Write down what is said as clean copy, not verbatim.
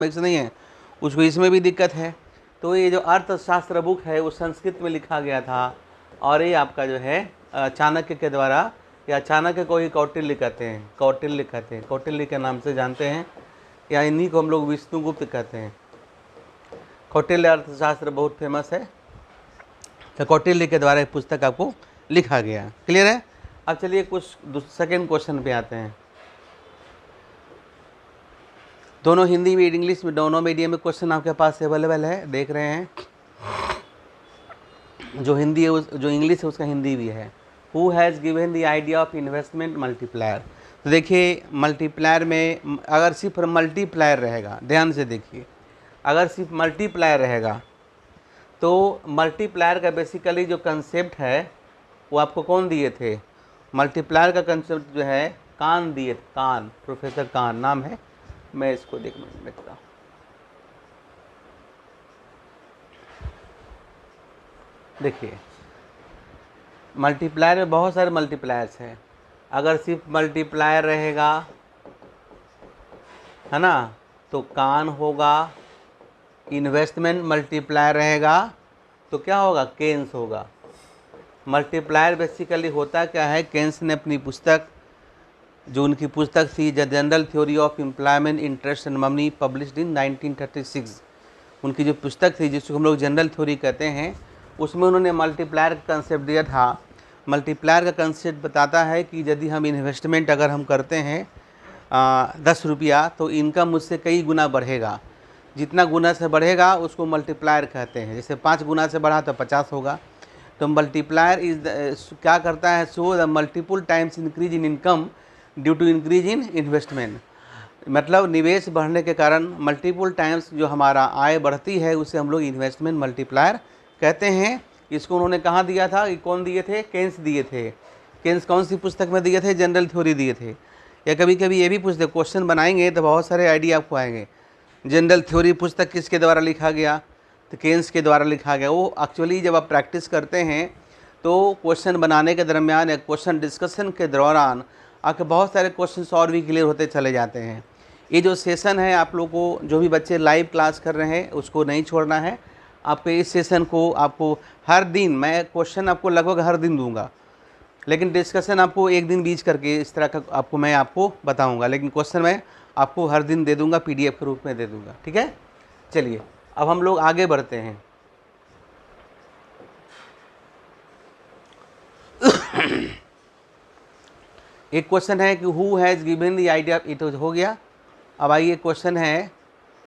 Economics नहीं है, उसको इसमें भी दिक्कत है। तो ये जो अर्थशास्त्र बुक है वो संस्कृत में लिखा गया था, और ये आपका जो है चाणक्य के द्वारा, या चाणक्य को ही कौटिल्य कहते हैं, कौटिल्य कहते हैं, कौटिल्य के नाम से जानते हैं, या इन्हीं को हम लोग विष्णुगुप्त कहते हैं। कौटिल्य अर्थशास्त्र बहुत फेमस है, तो कौटिल्य के द्वारा एक पुस्तक आपको लिखा गया। क्लियर है? अब चलिए कुछ सेकेंड क्वेश्चन पे आते हैं। दोनों हिंदी में इंग्लिश में दोनों मीडियम में क्वेश्चन आपके पास अवेलेबल है, देख रहे हैं। जो हिंदी है जो इंग्लिश है उसका हिंदी भी है। Who has given the idea of investment multiplier. तो देखिए मल्टीप्लायर में अगर सिर्फ मल्टीप्लायर रहेगा, ध्यान से देखिए, अगर सिर्फ मल्टीप्लायर रहेगा तो मल्टीप्लायर का बेसिकली जो कंसेप्ट है वो आपको कौन दिए थे? मल्टीप्लायर का कंसेप्ट जो है कान दिए, कान, प्रोफेसर कान नाम है, मैं इसको देखता हूँ। देखिए मल्टीप्लायर में बहुत सारे मल्टीप्लायर्स हैं। अगर सिर्फ मल्टीप्लायर रहेगा, है ना, तो कान होगा। इन्वेस्टमेंट मल्टीप्लायर रहेगा तो क्या होगा? केन्स होगा। मल्टीप्लायर बेसिकली होता क्या है? केन्स ने अपनी पुस्तक, जो उनकी पुस्तक थी the general theory of employment interest and money published in 1936, उनकी जो पुस्तक थी जिसको हम लोग जनरल थ्योरी कहते हैं, उसमें उन्होंने मल्टीप्लायर का कंसेप्ट दिया था। मल्टीप्लायर का कंसेप्ट बताता है कि यदि हम इन्वेस्टमेंट अगर हम करते हैं 10 रुपया, तो इनकम उससे कई गुना बढ़ेगा। जितना गुना से बढ़ेगा उसको मल्टीप्लायर कहते हैं। जैसे 5 गुना से बढ़ा तो 50 होगा। तो मल्टीप्लायर क्या करता है? So the multiple times increase in income due to increase in investment. मतलब निवेश बढ़ने के कारण मल्टीपल टाइम्स जो हमारा आय बढ़ती है उसे हम लोग इन्वेस्टमेंट मल्टीप्लायर कहते हैं। इसको उन्होंने कहाँ दिया था? ये कौन दिए थे? केन्स दिए थे। केन्स कौन सी पुस्तक में दिए थे? जनरल थ्योरी दिए थे। या कभी कभी ये भी पूछते, क्वेश्चन बनाएंगे तो बहुत सारे आइडिया आपको आएंगे। जनरल थ्योरी पुस्तक किसके द्वारा लिखा गया? तो केन्स के द्वारा लिखा गया। वो एक्चुअली जब आप प्रैक्टिस करते हैं तो क्वेश्चन बनाने के दरमियान या क्वेश्चन डिस्कशन के दौरान आपके बहुत सारे क्वेश्चन और भी क्लियर होते चले जाते हैं। ये जो सेशन है आप लोग को, जो भी बच्चे लाइव क्लास कर रहे हैं उसको नहीं छोड़ना है। आपके इस सेशन को आपको हर दिन, मैं क्वेश्चन आपको लगभग हर दिन दूंगा, लेकिन डिस्कशन आपको एक दिन बीच करके इस तरह का आपको बताऊंगा, लेकिन क्वेश्चन मैं आपको हर दिन दे दूंगा, PDF के रूप में दे दूंगा। ठीक है, चलिए अब हम लोग आगे बढ़ते हैं। एक क्वेश्चन है कि who has given the idea, it हो गया। अब आइए क्वेश्चन है